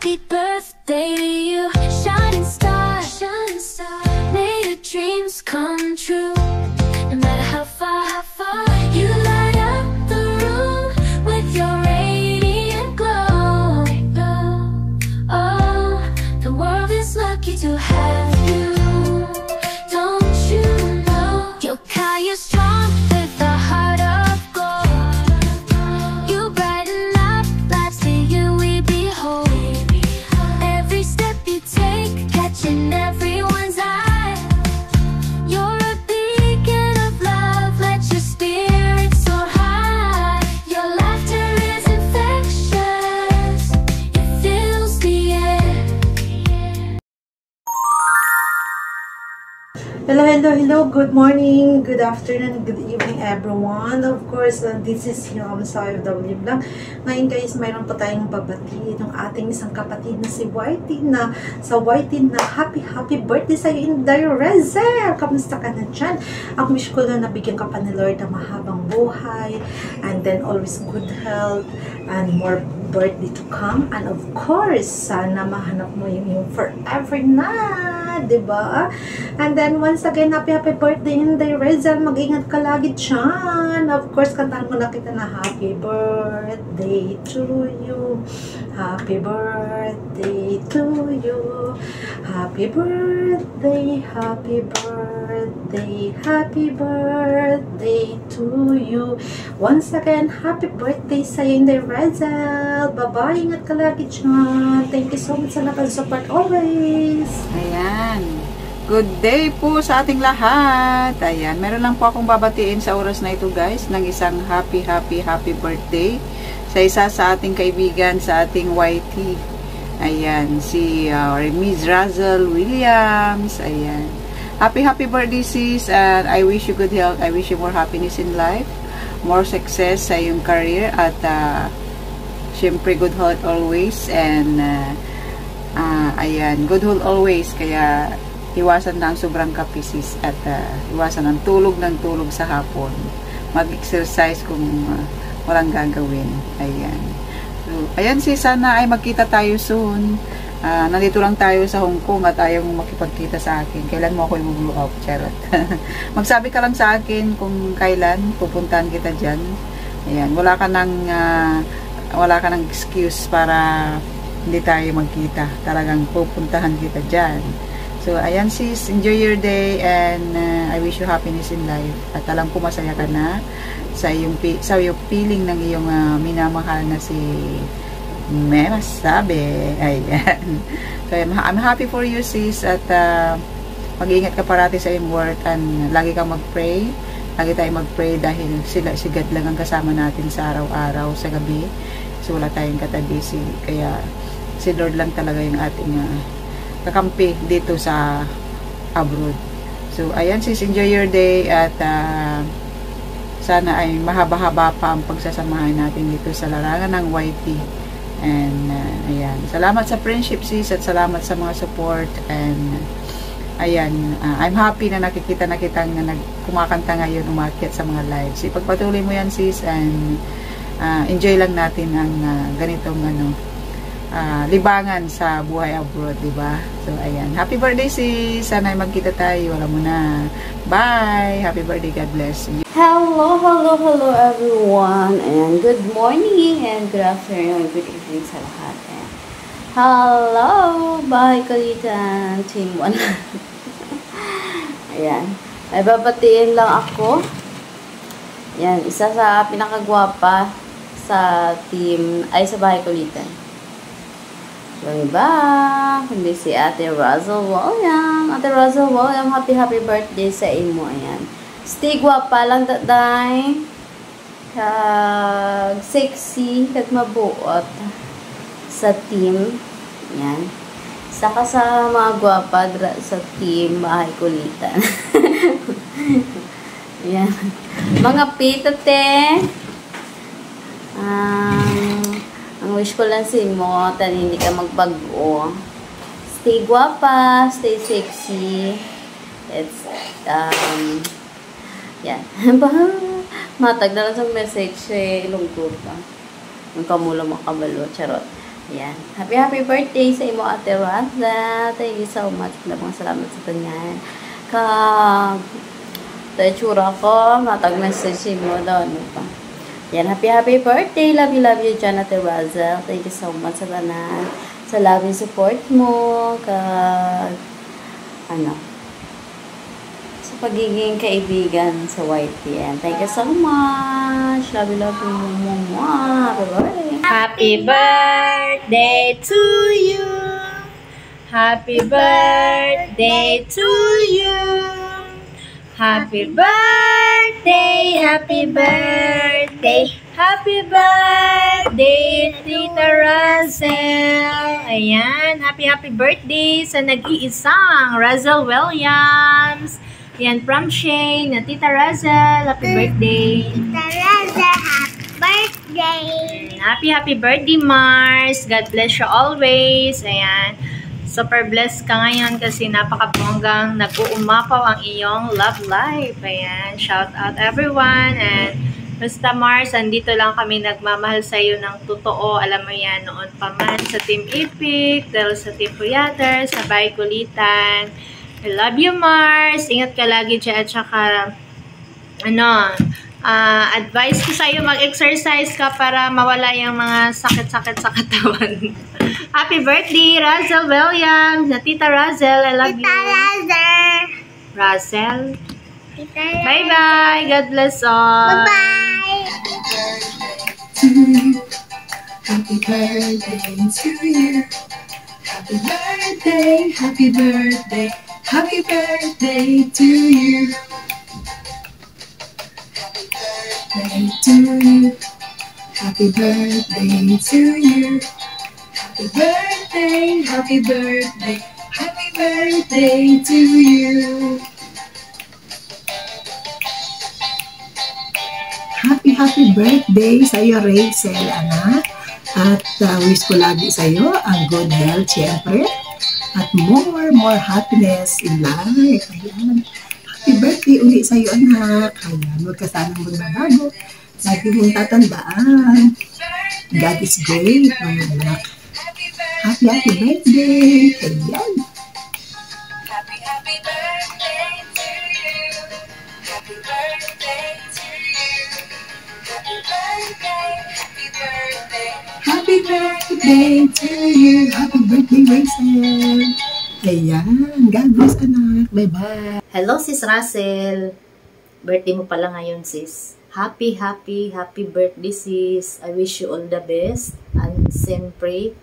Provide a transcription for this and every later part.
Happy birthday to you, shining star, shining star. May your dreams come true. No matter how far you light up the room with your radiant glow. Oh, the world is lucky to have you. Don't you know you're kind, you're strong with a heart of gold. You brighten up lives to you we behold. Every step you take, catching everyone's eye. You're a beacon of love, let your spirit soar high. Your laughter is infectious, it fills the air. Hello. Good morning, good afternoon, good evening, everyone. Of course, this is yung sa OFW Vlog. Ngayon guys, mayroon pa tayong babatiin ng ating isang kapatid na si Whitey na happy birthday sa'yo, Inday Rezel. Kamusta ka na dyan? Ang wish ko lang nabigyan ka pa ni Lord na mahabang buhay, and then always good health and more birthday to come, and of course sana mahanap mo yung forever na, diba? And then once again, happy birthday Inday Rezel. Mag-ingat ka lagi dyan. Of course, kantahan mo na kita na happy birthday to you, happy birthday to you, happy birthday, happy birthday, happy birthday to you. Once again, happy birthday sa'yo, Inday Rezel. Bye-bye, ingat ka lagi dyan. Thank you so much sa nakasupport always. Ayan. Good day po sa ating lahat. Ayan. Meron lang po akong babatiin sa oras na ito guys ng isang happy birthday sa isa sa ating kaibigan sa ating YT. Ayan. Si Miss Razel Williams. Ayan. Happy birthday sis, and I wish you good health. I wish you more happiness in life, more success sa iyong career, at syempre good health always, and ayan, good health always. Kaya iwasan na ang sobrang kape sis, at iwasan ang tulog sa hapon. Mag-exercise kung walang gagawin. Ayan. So, ayan sis, sana ay magkita tayo soon. Nandito lang tayo sa Hong Kong at ayaw mo makipagkita sa akin. Kailan mo ako i-blow up? Charot. Magsabi ka lang sa akin kung kailan pupuntahan kita dyan. Ayan. Wala ka ng excuse para hindi tayo magkita. Talagang pupuntahan kita dyan. So, ayan sis, enjoy your day, and I wish you happiness in life. At alam ko masaya ka na sa iyong feeling ng iyong minamahal na si Masabi. Ayan. So, I'm happy for you sis, at mag-iingat ka parati sa iyong work, and lagi kang mag-pray. Lagi tayo mag-pray dahil si God lang ang kasama natin sa araw-araw, sa gabi. So, wala tayong katabi. Kaya si Lord lang talaga yung ating kakampi dito sa abroad. So, ayan sis, enjoy your day, at sana ay mahaba-haba pa ang pagsasamahan natin dito sa larangan ng YT. And ayan, salamat sa friendship sis, at salamat sa mga support, and ayan, I'm happy na nakikita na kitang kumakanta ngayon, umakyat sa mga lives. Ipagpatuloy mo yan sis, and enjoy lang natin ang ganitong libangan sa buhay abroad, diba? So ayan, happy birthday sis, sana ay magkita tayo. Wala mo na. Bye, happy birthday, God bless you. Hello everyone, and good morning, and good afternoon, and good evening sa lahat. And hello, Bahay Kulitan, Team 1. Ayan, ay babatiin lang ako. Ayan, isa sa pinakagwapa sa team, ay sa Bahay Kulitan. Yung iba, hindi si Ate Razel William. Ate Razel William, happy birthday sa imo. Ayan. Stay guwapa lang daday. Kag sexy, kag mabuot sa team. Ayan. Saka sa mga guwapa sa team Bahay Kulitan. Ayan. Mga pitate. Ang wish ko lang sa imo, hindi ka magbago. Stay guwapa, stay sexy. It's, yan. Matag na lang sa message, lungkot pa. Ang kamula makabalo, charot. Ayan. Happy birthday sa imo, Ate Raza. Thank you so much. Maraming salamat sa kanyan. Tsura ko, matag-message mo doon. Yan, happy birthday. Love you dyan, Ate Raza. Thank you so much sa tanan. Sa love and support mo. Sa pagiging kaibigan sa YTN. Thank you so much. Love you. Happy birthday. Happy birthday to you. Happy birthday to you. Happy birthday, happy birthday, happy birthday, Tita Razel. Ayan, happy birthday sa nag-iisang Razel Williams. Ayan, from Shane na Tita Razel. Happy birthday. Tita Razel, happy birthday. Happy birthday, Mars. God bless you always. Ayan. Super blessed ka ngayon kasi napakabonggang nag-uumapaw ang iyong love life. Ayan. Shout out everyone. And basta Mars, andito lang kami nagmamahal sa iyo ng totoo. Alam mo yan, noon pa man sa Team Epic, dahil sa Team Puyater, sa Bahay Kulitan. I love you, Mars. Ingat ka lagi dyan. At saka, advice ko sa iyo, mag-exercise ka para mawala yung mga sakit-sakit sa katawan. Happy birthday, Razel Williams, na Tita Razel. I love you. Tita Razel. Razel. Tita Razel. Bye-bye. God bless all. Bye-bye. Happy birthday to you. Happy birthday, happy birthday, happy birthday to you. Happy birthday to you. Happy birthday to you. Happy birthday, happy birthday, happy birthday to you. Happy birthday sa iyo, Rachel, anak. At wish ko lagi sa iyo ang good health, syempre. At more happiness in life. Ayan. Happy birthday uli sa iyo, anak. Ayan, huwag ka sanang magbabago. Lagi mong tatandaan. God is great, mga anak. Happy birthday. Ayan. Happy birthday to you. Happy birthday to you. Happy birthday, happy birthday. Happy birthday to you. Happy birthday, Rachel. Ayan. God bless, anak. Bye-bye. Hello, Sis Russell. Birthday mo pala ngayon, sis. Happy birthday, sis. I wish you all the best. And siyempre,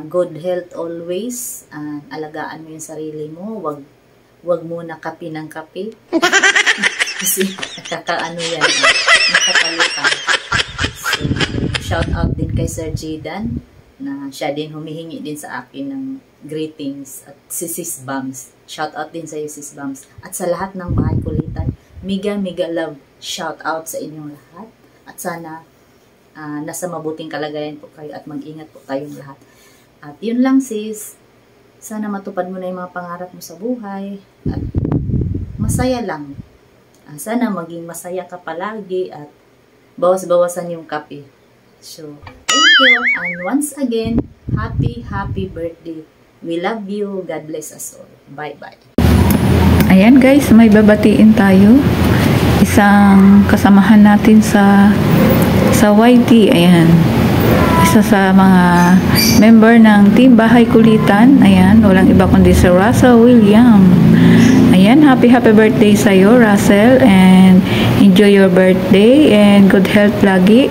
good health always. Alagaan mo yung sarili mo. Wag muna kape ng kape. Kasi nakakaano yan. Nakakalitan. So, shout out din kay Sir Jidan na siya din humihingi din sa akin ng greetings. At si Sis Bams. Shout out din sa iyo, Sis Bams. At sa lahat ng Bahay Kulitan, mega love. Shout out sa inyong lahat. At sana nasa mabuting kalagayan po kayo at mag-ingat po tayong lahat. At yun lang, sis. Sana matupad mo na yung mga pangarap mo sa buhay. At masaya lang. Sana maging masaya ka palagi at bawas-bawasan yung kape. So, thank you. And once again, happy birthday. We love you. God bless us all. Bye-bye. Ayan guys, may babatiin tayo. Isang kasamahan natin sa YT. Ayan. Isa sa mga member ng Team Bahay Kulitan. Ayan, walang iba kundi si Russell William. Ayan, happy birthday sa iyo, Russell, and enjoy your birthday and good health lagi.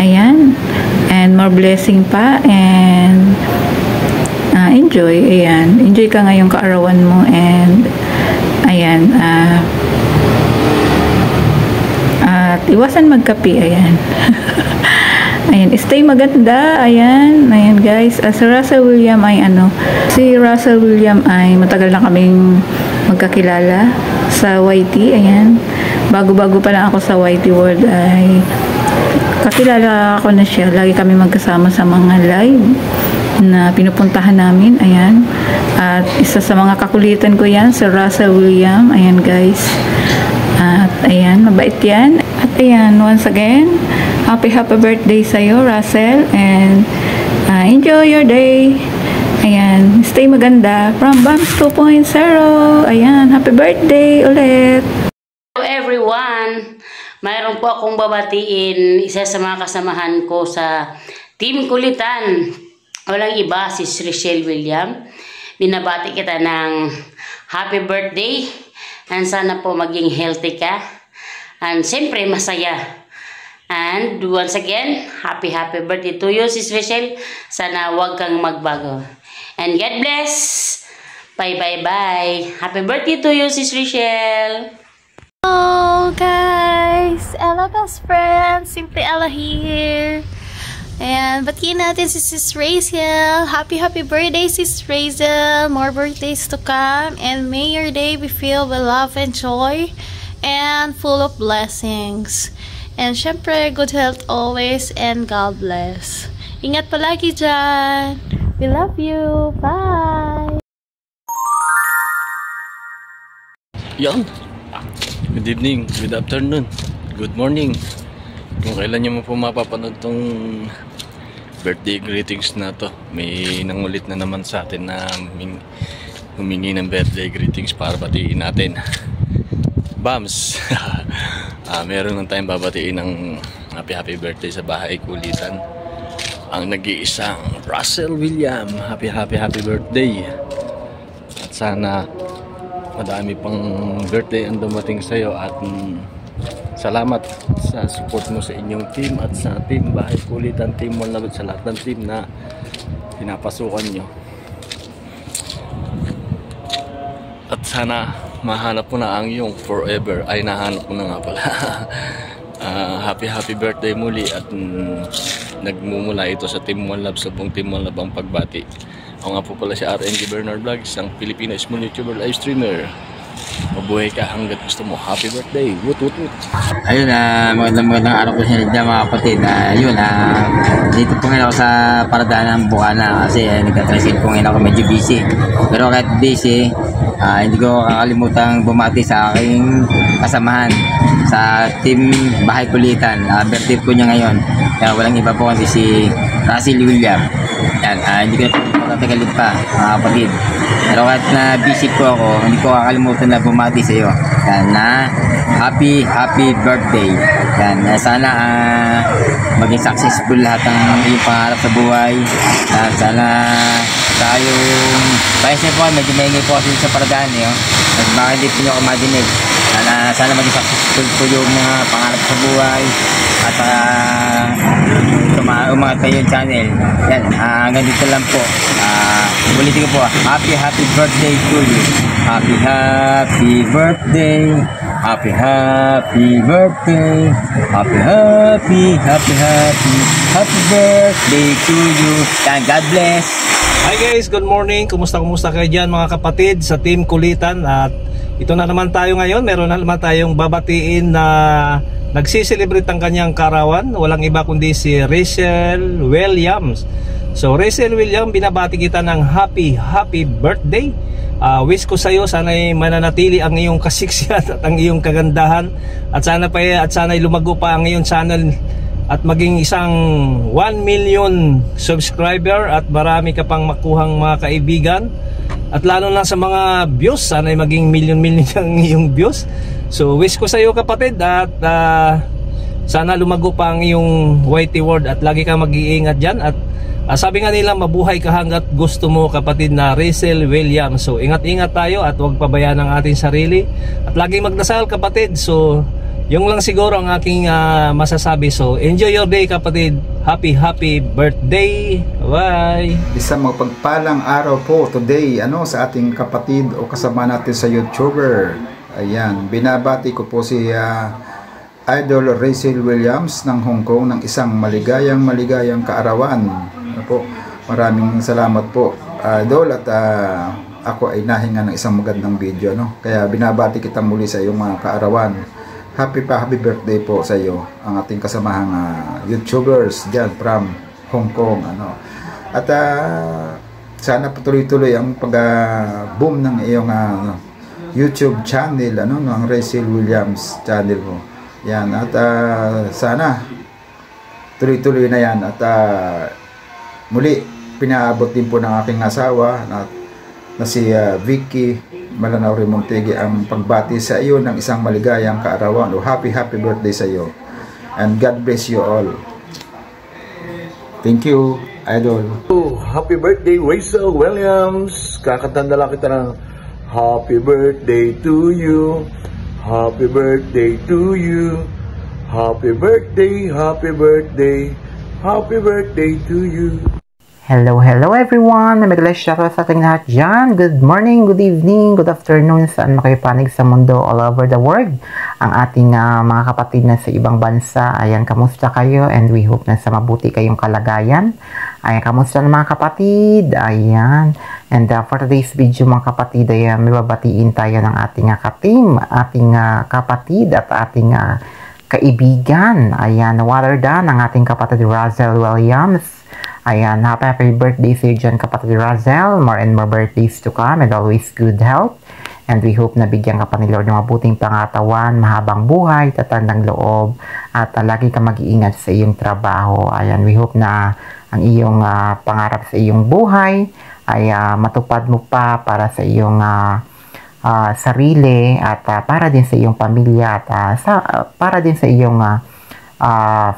Ayan, and more blessing pa, and enjoy. Ayan, enjoy ka ngayong kaarawan mo, and ayan, at iwasan magkape. Ayan. Ayan, stay maganda. Ayan guys. Si Russell William ay matagal na kaming magkakilala sa YT. Ayan. Bago-bago pa lang ako sa YT World ay kakilala ko na siya. Lagi kami magkasama sa mga live na pinupuntahan namin. Ayan. At isa sa mga kakulitan ko yan, si Russell William. Ayan guys. At ayan, mabait yan. At ayan, once again, happy birthday sa iyo, Russell, and Enjoy your day. Ayan, stay maganda. From Bams 2.0. Ayan, happy birthday ulit. Hello everyone! Mayroon po akong babatiin isa sa mga kasamahan ko sa Team Kulitan. Walang iba, si Richelle William. Binabati kita ng happy birthday. And sana po maging healthy ka. And siyempre masaya. And once again, happy birthday to you, Sis Richelle. Sana wag kang magbago. And God bless. Bye. Happy birthday to you, Sis Richelle. Hello guys! Ella best friend! Simply Ella here. And batiin natin si Sis Razel. Happy birthday, Sis Razel. More birthdays to come. And may your day be filled with love and joy. And full of blessings. And syempre, good health always. And God bless. Ingat palagi dyan. We love you. Bye! Yan. Good evening, good afternoon, good morning. Kung kailan nyo mo po mapapanood tong birthday greetings na to. May nangulit na naman sa atin na humingi ng birthday greetings para batiin natin. Bams! Meron lang tayong babatiin ng happy birthday sa bahay kulitan. Ang nag-iisang Russell William. Happy birthday. At sana madami pang birthday ang dumating sa'yo at salamat sa support mo sa inyong team at sa team Bahay Kulitan, Team One Love, sa lahat ng team na pinapasukan nyo. At sana mahanap mo na ang iyong forever. Ay, nahanap mo na nga pala. Happy birthday muli at nagmumula ito sa Team One Love, sa buong Team One Love ang pagbati. Ako nga po pala si RNG Bernard Vlogs, ang Filipino small YouTuber live streamer. Mabuhay ka hanggat gusto mo. Happy birthday! Woot! Ayun, magandang araw po sa inyo mga kapatid. Dito po ngayon ako sa paradaan ng Bukana kasi nagka-transit po ngayon ako, medyo busy. Pero kahit busy, hindi ko kakalimutan bumati sa aking kasamahan sa Team Bahay Kulitan. Birthday po niya ngayon. Kaya walang iba po kasi si Russell William. Yan, hindi ko natagalit pa mga kapatid. Pero kahit na busy po ako, hindi ko kakalimutan na bumati sa iyo. Yan, na happy birthday. Yan, sana maging successful lahat ng iyong pangarap sa buhay. Sana tayong paisa po, medyo maingay po kasi sa paradaan baka hindi po nyo ako madinig. Sana maging successful po yung mga pangarap sa buhay at umangat kayo yung channel. Yan, hanggang dito lang po. Ulitin ko po, happy birthday to you. Happy birthday. Happy birthday. Happy birthday to you. And God bless. Hi guys, good morning. Kumusta kayo dyan mga kapatid sa Team Kulitan? At ito na naman tayo ngayon. Meron na naman tayong babatiin na nagsiselebrate ang kanyang karawan. Walang iba kundi si Richelle Williams. So Richelle Williams, binabati kita ng happy birthday. Wish ko sa iyo sana'y mananatili ang iyong kasiksyan at ang iyong kagandahan. At sana'y lumago pa ang iyong channel at maging isang 1 million subscriber at marami ka pang makuhang mga kaibigan. At lalo na sa mga views, sana'y maging million ang iyong views. So wish ko sa iyo kapatid at sana lumago pa ang iyong YT word at lagi kang mag-iingat dyan. At sabi nga nila, mabuhay ka hanggat gusto mo kapatid na Richelle Williams. So ingat-ingat tayo at huwag pabayaan ang ating sarili. At laging magdasal kapatid. So yung lang siguro ang aking masasabi. So enjoy your day kapatid. Happy birthday. Bye. Isang mapagpalang araw po today sa ating kapatid o kasama natin sa YouTuber. Ayan, binabati ko po si Idol Richelle Williams ng Hong Kong ng isang maligayang kaarawan. Maraming salamat po Idol at ako ay nahinga ng isang magandang video kaya binabati kita muli sa iyong mga kaarawan. Happy birthday po sa iyo ang ating kasamahang YouTubers dyan from Hong Kong at sana patuloy-tuloy ang pag-boom ng iyong YouTube channel ng Richelle Williams channel mo yan at sana tuloy-tuloy na yan at muli pinaabot din po ng aking asawa na si Vicky Malanao Remontegi ang pagbati sa iyo ng isang maligayang kaarawan o happy birthday sa iyo. And God bless you all. Thank you, Idol. Happy birthday, Rachel Williams. Kakatanda lang kita ng happy birthday to you. Happy birthday to you. Happy birthday, happy birthday. Happy birthday to you. Hello everyone! Namigalas shoutout sa ating lahat dyan. Good morning, good evening, good afternoon, saan makapanig sa mundo all over the world. Ang ating mga kapatid na sa ibang bansa, ayan, kamusta kayo? And we hope na sa mabuti kayong kalagayan. Ayan, kamusta na mga kapatid? Ayan. And for today's video mga kapatid, ayan, may babatiin tayo ng ating ka-team, ating kapatid at ating kaibigan. Ayan, water down ang ating kapatid Razel Williams. Ayan, happy birthday sa iyo dyan, kapatid Razel. More and more birthdays to come and always good health. And we hope na bigyan ka pa ni Lord ng mabuting pangatawan, mahabang buhay, tatandang loob, at lagi ka mag-iingat sa iyong trabaho. Ayan, we hope na ang iyong pangarap sa iyong buhay ay matupad mo pa para sa iyong sarili at para din sa iyong pamilya at para din sa iyong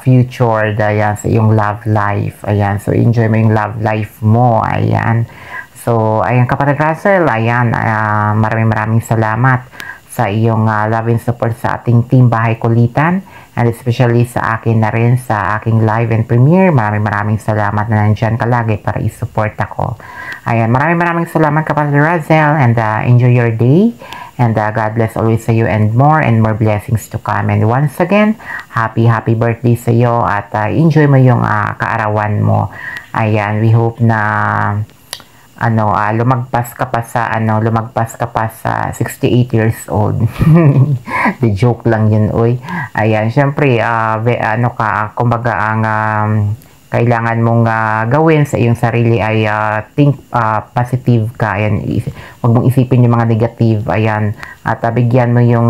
future, ayan, sa iyong love life. Ayan, so enjoy mo yung love life mo. Ayan, so ayan kapatid Russell, ayan, maraming salamat sa iyong love and support sa ating team Bahay Kulitan, and especially sa akin na rin sa aking live and premiere. Maraming salamat na nandyan ka lagi para isupport ako. Ayan, maraming salamat kapatid Russell, and enjoy your day. And God bless always sa you and more blessings to come. And once again, happy birthday sa iyo at enjoy mo yung kaarawan mo. Ayan, we hope na lumagpas ka pa sa 68 years old. The joke lang yun, oy. Ayan, syempre kumbaga ang kailangan mong gawin sa iyong sarili ay think positive ka. Ayan, huwag mong isipin yung mga negative. Ayan, at bigyan mo yung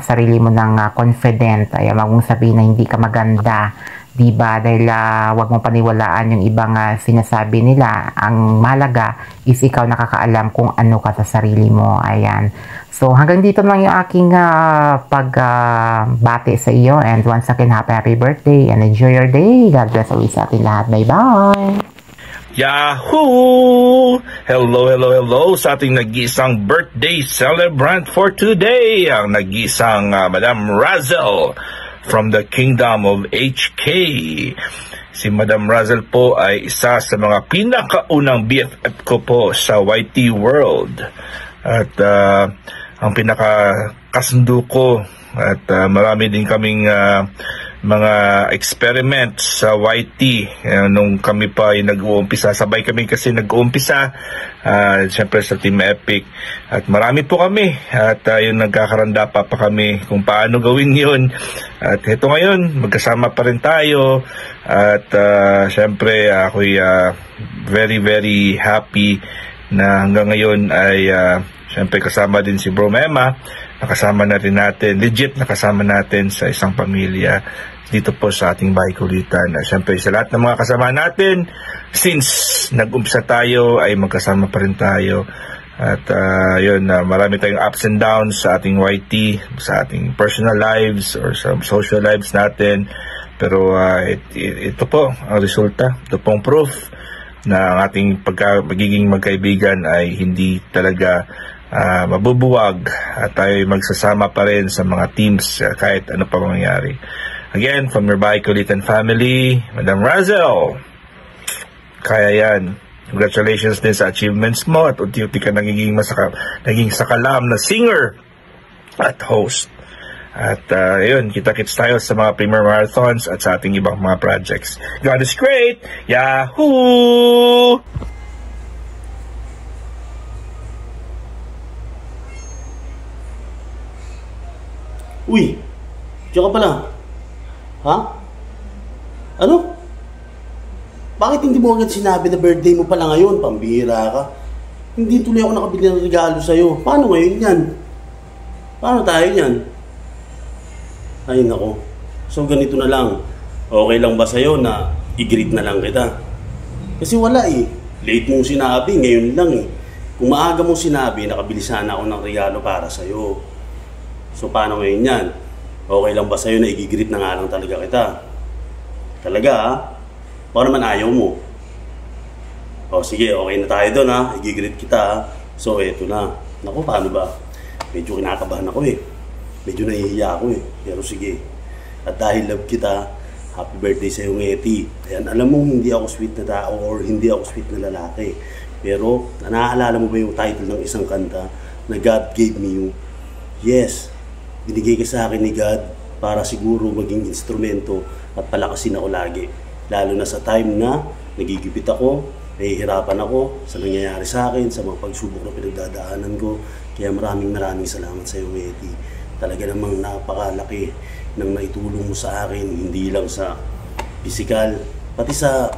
sarili mo ng confident. Ayan, huwag mong sabihin na hindi ka maganda, diba? Dahil huwag mong paniwalaan yung ibang sinasabi nila. Ang mahalaga is ikaw nakakaalam kung ano ka sa sarili mo. Ayan, so hanggang dito lang yung aking pagbati sa iyo, and once again, happy birthday and enjoy your day. God bless always sa ating lahat. Bye-bye! Yahoo! Hello sa ating nag-iisang birthday celebrant for today, ang nag-iisang Madam Razel from the Kingdom of HK. Si Madam Razel po ay isa sa mga pinakaunang BFF ko po sa YT World. At ang pinakakasundo ko, at marami din kaming mga experiments sa YT nung kami pa ay nag-uumpisa. Sabay kami kasi nag-uumpisa, syempre sa Team Epic, at marami po kami, at yun, nagkakaranda pa kami kung paano gawin yun. At ito ngayon, magkasama pa rin tayo, at syempre ako'y very happy na hanggang ngayon ay syempre kasama din si Bro Mema. Nakasama na rin natin, legit nakasama natin sa isang pamilya dito po sa ating Bahay Kulitan. Siyempre sa lahat ng mga kasama natin, since nag-umpisa tayo ay magkasama pa rin tayo. At yun, marami tayong ups and downs sa ating YT, sa ating personal lives or sa social lives natin. Pero ito po ang resulta, ito pong proof na ang ating pagiging magkaibigan ay hindi talaga mabubuwag, at tayo magsasama pa rin sa mga teams kahit ano pa mangyari. Again, from your Bahay Kulitan family, Madam Razel, kaya yan. Congratulations din sa achievements mo, at unti-unti ka naging sakalam na singer at host. At yun, kita-kits tayo sa mga premier marathons at sa ating ibang mga projects. God is great! Yahoo! Uy, diyan ka pala. Ha? Ano? Bakit hindi mo agad sinabi na birthday mo pala ngayon? Pambihira ka. Hindi tuloy ako nakabili ng regalo sa'yo. Paano ngayon yan? Paano tayo yan? Ay nako. So ganito na lang. Okay lang ba sa'yo na i-greet na lang kita? Kasi wala eh. Late mong sinabi, ngayon lang eh. Kung maaga mong sinabi, nakabili sana ako ng regalo para sa'yo. So paano ngayon yan? Okay lang ba sa'yo na i-greet na nga lang talaga kita? Talaga ha? Baka naman ayaw mo. O sige, okay na tayo doon ha. I-greet kita ha. So eto na. Naku, paano ba? Medyo kinakabahan ako eh. Medyo nahihiya ako eh. Pero sige. At dahil love kita, happy birthday sa'yo, Ngeti. Ayan, alam mo hindi ako sweet na tao or hindi ako sweet na lalaki. Pero, naaalala mo ba yung title ng isang kanta na God gave me you? Yes, binigay ka sa akin ni God para siguro maging instrumento at palakasin ako lagi. Lalo na sa time na nagigipit ako, nahihirapan ako sa nangyayari sa akin, sa mga pagsubok na pinagdadaanan ko. Kaya maraming salamat sa iyo, Ngeti. Talaga namang napakalaki ng naitulong mo sa akin, hindi lang sa physical, pati sa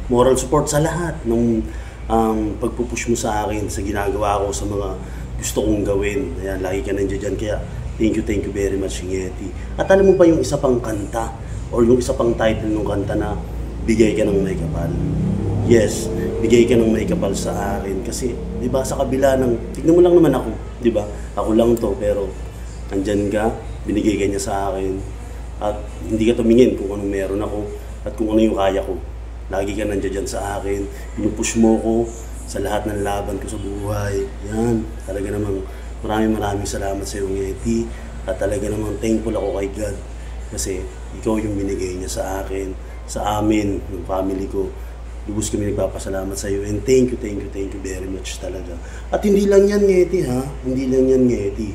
moral support, sa lahat ng pagpupush mo sa akin, sa ginagawa ko, sa mga gusto kong gawin. Ayan, lagi ka nandiyan dyan. Kaya thank you very much, Ngeti. At alam mo ba yung isa pang kanta or yung isa pang title ng kanta na bigay ka ng may kapal? Yes, bigay ka ng may kapal sa akin. Kasi, di ba, sa kabila ng, tignan mo lang naman ako, di ba? Ako lang to, pero andyan ka, binigay ka niya sa akin. At hindi ka tumingin kung anong meron ako at kung ano yung kaya ko. Lagi ka nandiyan sa akin, pinupush mo ko sa lahat ng laban ko sa buhay. Yan, talaga namang maraming salamat sa iyo, Ngeti. At talaga namang thankful ako kay God. Kasi ikaw yung binigay niya sa akin, sa amin, ng family ko. Lubos kami nagpapasalamat sa iyo. And thank you very much talaga. At hindi lang yan, Ngeti, ha? Hindi lang yan, Ngeti.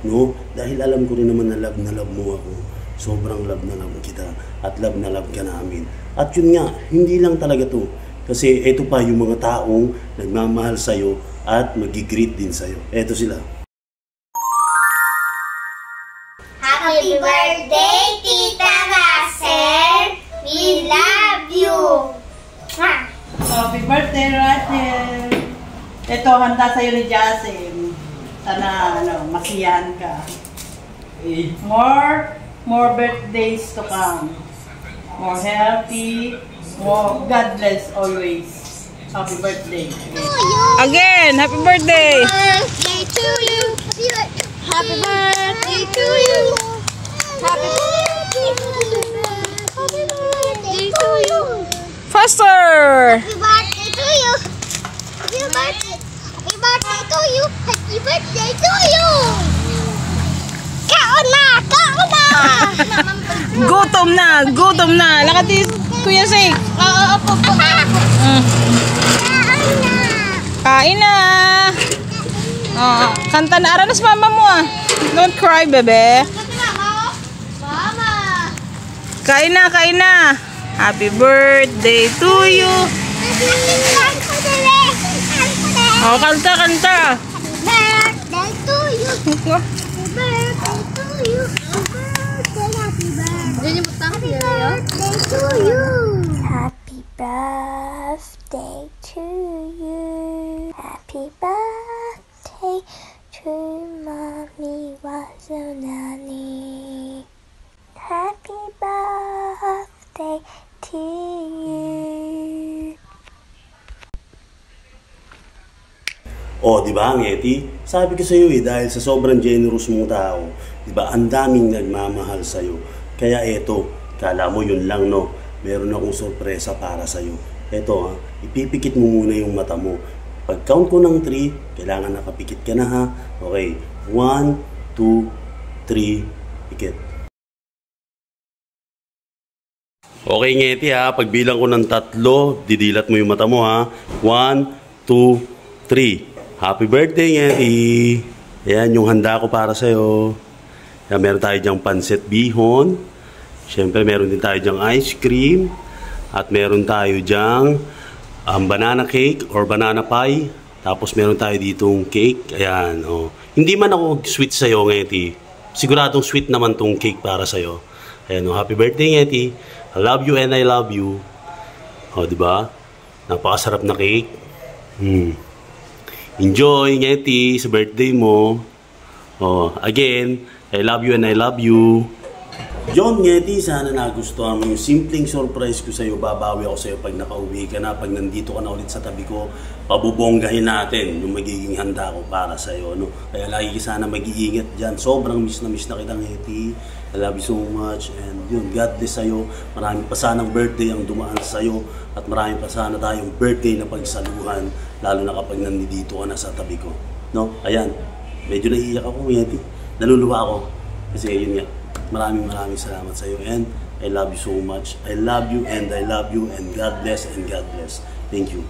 No? Dahil alam ko rin naman na love mo ako. Sobrang love na love kita. At love na love ka namin. At yun nga, hindi lang talaga to. Kasi ito pa yung mga taong nagmamahal sa'yo at mag-greet din sa'yo. Eto sila. Happy birthday, Tita Russell! We love you! Happy birthday, Russell! Ito, handa sa'yo ni Jasim. Sana, masiyahan ka. More birthdays to come. More healthy, more God bless always. Happy birthday. Again, happy birthday. Birthday to you. Happy birthday to you. Happy birthday to you. Happy birthday to you. Faster. Happy birthday to you. Happy birthday. Happy birthday to you. Happy birthday to you. Kaon na! Kaon na! Gutom na. Lakatis, Kuya Sik. Opo. Kain na. Kanta na. Aranas mama mo ah. Don't cry, bebe. Mama. Kain na. Happy birthday to you. Oh, kanta. Happy birthday to you. Happy birthday to you. Happy birthday to you. Happy birthday to you. Happy birthday to Mommy Wazunani. Happy birthday to you. O, di ba, Ngeti? Sabi ko sa iyo dahil sa sobrang generous mong tao, di ba, ang daming nagmamahal sa iyo. Kaya eto, kala mo yun lang, no? Meron akong sorpresa para sa iyo. Eto, ha, ipipikit mo muna yung mata mo. Pag count ko ng 3, kailangan nakapikit ka na, ha? Okay, 1, 2, 3, pikit. Okay, Ngeti, ha? Pagbilang ko ng 3, didilat mo yung mata mo, ha? 1, 2, 3. Happy birthday, Ngeti! Ayan, yung handa ko para sa'yo. Ayan, meron tayo dyang pancit bihon. Siyempre, meron din tayo dyang ice cream. At meron tayo dyang banana cake or banana pie. Tapos meron tayo ditong cake. Ayan, oh. Hindi man ako sweet sa'yo, Ngeti. Siguradong sweet naman tong cake para sa'yo. Ayan, oh. Happy birthday, Ngeti! I love you and I love you. O, diba? Napakasarap na cake. Enjoy, Ngeti, sa birthday mo. O, again, I love you and I love you. John Ngeti, sana nagustuhan mo yung simpleng surprise ko sa'yo. Babawi ako sa'yo pag nakauwi ka na, pag nandito ka na ulit sa tabi ko. Pabubonggahin natin yung magiging handa ko para sa'yo. No? Kaya lagi ka sana mag-iingat dyan. Sobrang miss na kita, Ngeti. I love you so much. And yun, God bless sa'yo. Marami pa sanang birthday ang dumaan sa'yo. At marami pa sana tayong birthday na pagsaluhan. Lalo na kapag nandito ka na sa tabi ko. No? Ayan, medyo naiiyak ako, Ngeti. Naluluha ako. Kasi yun nga. Maraming salamat sa iyo, and I love you so much. I love you and I love you, and God bless and God bless. Thank you.